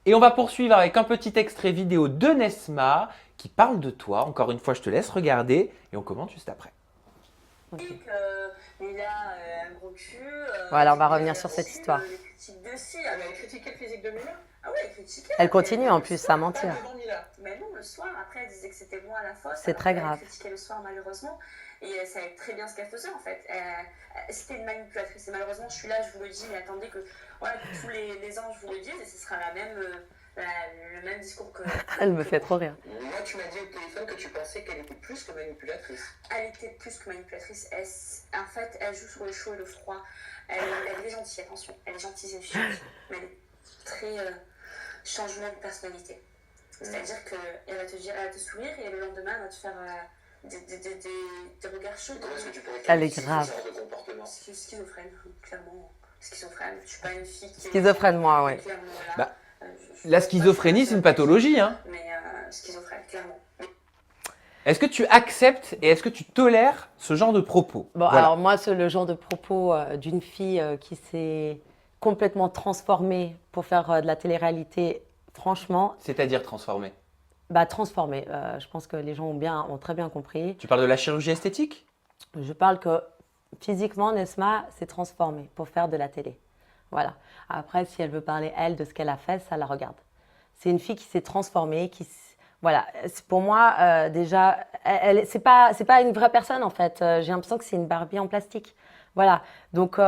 Et on va poursuivre avec un petit extrait vidéo de Nesma qui parle de toi. Encore une fois, je te laisse regarder et on commente juste après. Okay. Il a un gros cul. Voilà, on va revenir sur cette histoire. Les critiques dessus. Elle critiquait le physique de Mila. Ah ouais, elle critiquait. Elle continue en plus à mentir. Mais non, le soir, après, elle disait que c'était moi à la fois. C'est très grave. Elle critiquait le soir, malheureusement. Et elle savait très bien ce qu'elle faisait, en fait. C'était une manipulatrice. Et malheureusement, je suis là, je vous le dis, mais attendez que, voilà, que tous les ans, je vous le dise, et ce sera le même discours que... Elle me fait trop rire. Moi, tu m'as dit au téléphone que tu pensais qu'elle était plus que manipulatrice. Elle était plus que manipulatrice. En fait, elle joue sur le chaud et le froid. Elle est gentille, attention. Elle est gentille, c'est une fille. Mais elle est très changement de personnalité. C'est-à-dire qu'elle va te dire, elle va te sourire et le lendemain, elle va te faire des regards chauds. Comment est-ce que tu pourrais Elle est qualifier grave. ce genre de comportement? Schizophrène, clairement. Schizophrène. Je suis pas une fille qui... Schizophrène, moi, oui. Bah, la schizophrénie, c'est une pathologie, hein. Mais schizophrène, clairement. Est-ce que tu acceptes et est-ce que tu tolères ce genre de propos? Bon, Voilà. alors moi, c'est le genre de propos d'une fille qui s'est complètement transformée pour faire de la télé-réalité, franchement, C'est-à-dire transformé. transformée. Je pense que les gens ont très bien compris. Tu parles de la chirurgie esthétique? Je parle que physiquement, Nesma s'est transformée pour faire de la télé. Voilà. Après, si elle veut parler, elle, de ce qu'elle a fait, ça la regarde. C'est une fille qui s'est transformée, voilà. Pour moi, déjà, c'est pas une vraie personne, en fait. J'ai l'impression que c'est une Barbie en plastique. Voilà. Donc,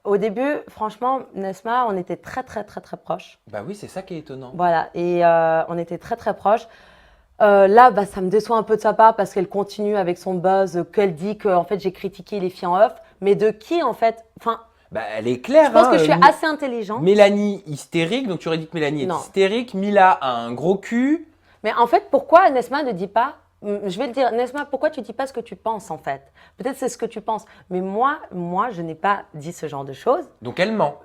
au début, franchement, Nesma, on était très, très, très, très proches. Bah oui, c'est ça qui est étonnant. Voilà. Et on était très, très proches. Là, ça me déçoit un peu de sa part parce qu'elle continue avec son buzz, qu'elle dit que en fait, j'ai critiqué les filles en off. Mais de qui, en fait? Enfin, Bah elle est claire. je pense hein, que je suis assez intelligente. Mélanie hystérique, donc tu aurais dit que Mélanie est Non. hystérique. Mila a un gros cul. Mais en fait, pourquoi Nesma ne dit pas, je vais le dire, Nesma, pourquoi tu dis pas ce que tu penses en fait? Peut-être c'est ce que tu penses, mais moi, je n'ai pas dit ce genre de choses. Donc elle ment.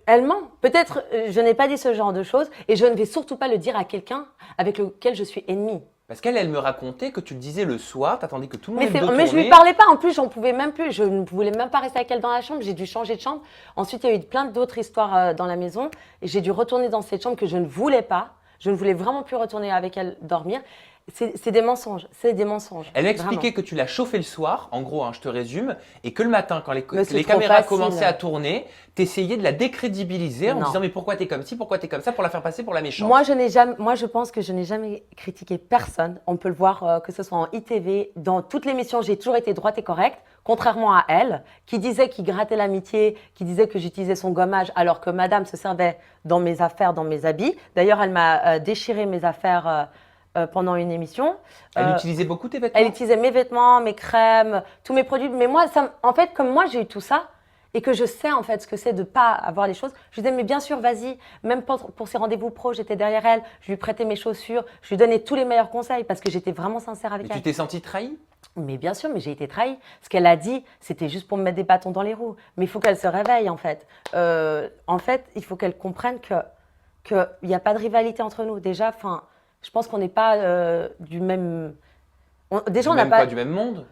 Elle ment. Peut-être je n'ai pas dit ce genre de choses et je ne vais surtout pas le dire à quelqu'un avec lequel je suis ennemie. Parce qu'elle me racontait que tu le disais le soir, t'attendais que tout le monde ait le dos Mais je tourné. lui parlais pas. En plus, j'en pouvais même plus. Je ne voulais même pas rester avec elle dans la chambre. J'ai dû changer de chambre. Ensuite, il y a eu plein d'autres histoires dans la maison et j'ai dû retourner dans cette chambre que je ne voulais pas. Je ne voulais vraiment plus retourner avec elle dormir. C'est des mensonges, c'est des mensonges. Elle m'a expliqué vraiment. que tu l'as chauffé le soir, en gros, hein, je te résume, et que le matin, quand Mais c'est les trop caméras facile. commençaient à tourner, t'essayais de la décrédibiliser en Non. disant mais pourquoi t'es comme ci, pourquoi t'es comme ça, pour la faire passer pour la méchante. Moi, je pense que je n'ai jamais critiqué personne. On peut le voir, que ce soit en ITV, dans toutes les missions, j'ai toujours été droite et correcte, contrairement à elle, qui disait qu'il grattait l'amitié, qui disait que j'utilisais son gommage, alors que madame se servait dans mes affaires, dans mes habits. D'ailleurs, elle m'a déchiré mes affaires pendant une émission. Elle utilisait beaucoup tes vêtements. Elle utilisait mes vêtements, mes crèmes, tous mes produits. Mais moi, en fait, comme moi, j'ai eu tout ça et que je sais en fait ce que c'est de ne pas avoir les choses, je lui disais, mais bien sûr, vas-y. Même pour ses rendez-vous pro, j'étais derrière elle. Je lui prêtais mes chaussures. Je lui donnais tous les meilleurs conseils parce que j'étais vraiment sincère avec Et tu elle. t'es sentie trahie? Mais bien sûr, mais j'ai été trahie. Ce qu'elle a dit, c'était juste pour me mettre des bâtons dans les roues. Mais il faut qu'elle se réveille, en fait. Il faut qu'elle comprenne qu'il n'y a pas de rivalité entre nous. Déjà, je pense qu'on n'est pas du même... Déjà, on n'a pas... Du même monde?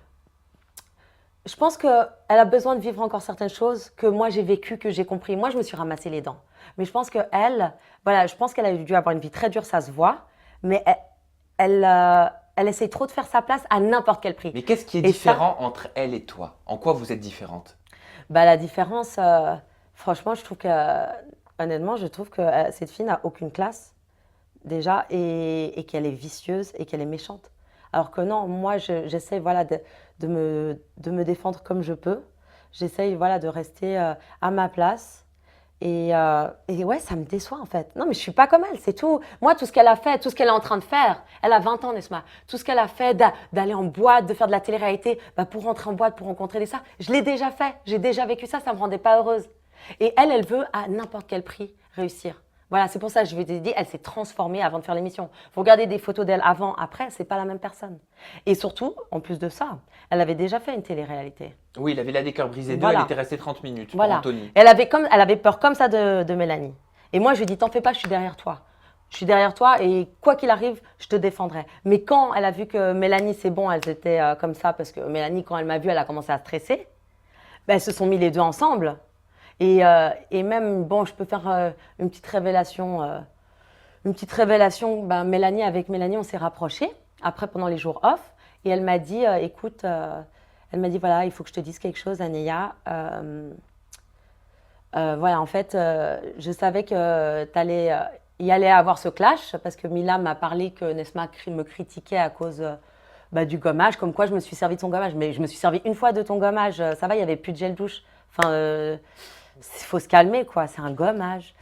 Je pense qu'elle a besoin de vivre encore certaines choses que moi j'ai vécues, que j'ai compris. Moi, je me suis ramassé les dents. Mais je pense qu'elle, voilà, je pense qu'elle a dû avoir une vie très dure, ça se voit. Mais elle essaie trop de faire sa place à n'importe quel prix. Mais qu'est-ce qui est Et différent entre elle et toi? En quoi vous êtes différentes? La différence, franchement, honnêtement, je trouve que cette fille n'a aucune classe, déjà, et qu'elle est vicieuse et qu'elle est méchante. Alors que non, moi, j'essaie voilà, de me défendre comme je peux. J'essaye voilà, de rester à ma place. Et ouais, ça me déçoit en fait. Non, mais je suis pas comme elle, c'est tout. Moi, tout ce qu'elle a fait, tout ce qu'elle est en train de faire, elle a 20 ans, Nesma. Tout ce qu'elle a fait d'aller en boîte, de faire de la télé-réalité, pour rentrer en boîte, pour rencontrer des stars, je l'ai déjà fait. J'ai déjà vécu ça, ça me rendait pas heureuse. Et elle veut à n'importe quel prix réussir. Voilà, c'est pour ça que je vous ai dit, elle s'est transformée avant de faire l'émission. Vous regardez des photos d'elle avant, après, c'est pas la même personne. Et surtout, en plus de ça, elle avait déjà fait une télé-réalité. Oui, il avait la des cœurs brisés 2, Voilà. elle était restée 30 minutes pour Voilà. Anthony. Elle avait peur comme ça de Mélanie. Et moi, je lui ai dit, t'en fais pas, je suis derrière toi. Je suis derrière toi et quoi qu'il arrive, je te défendrai. Mais quand elle a vu que Mélanie, c'est bon, elles étaient comme ça, parce que Mélanie, quand elle m'a vue, elle a commencé à stresser, elles se sont mis les deux ensemble. Et même, bon, je peux faire une petite révélation Une petite révélation, avec Mélanie, on s'est rapprochés, après pendant les jours off, et elle m'a dit, écoute, elle m'a dit, voilà, il faut que je te dise quelque chose, Anéa. Voilà, en fait, je savais que tu allais y aller avoir ce clash, parce que Mila m'a parlé que Nesma me critiquait à cause du gommage, comme quoi je me suis servi de son gommage. Mais je me suis servi une fois de ton gommage, ça va, il n'y avait plus de gel douche. Enfin, il faut se calmer, quoi, c'est un gommage.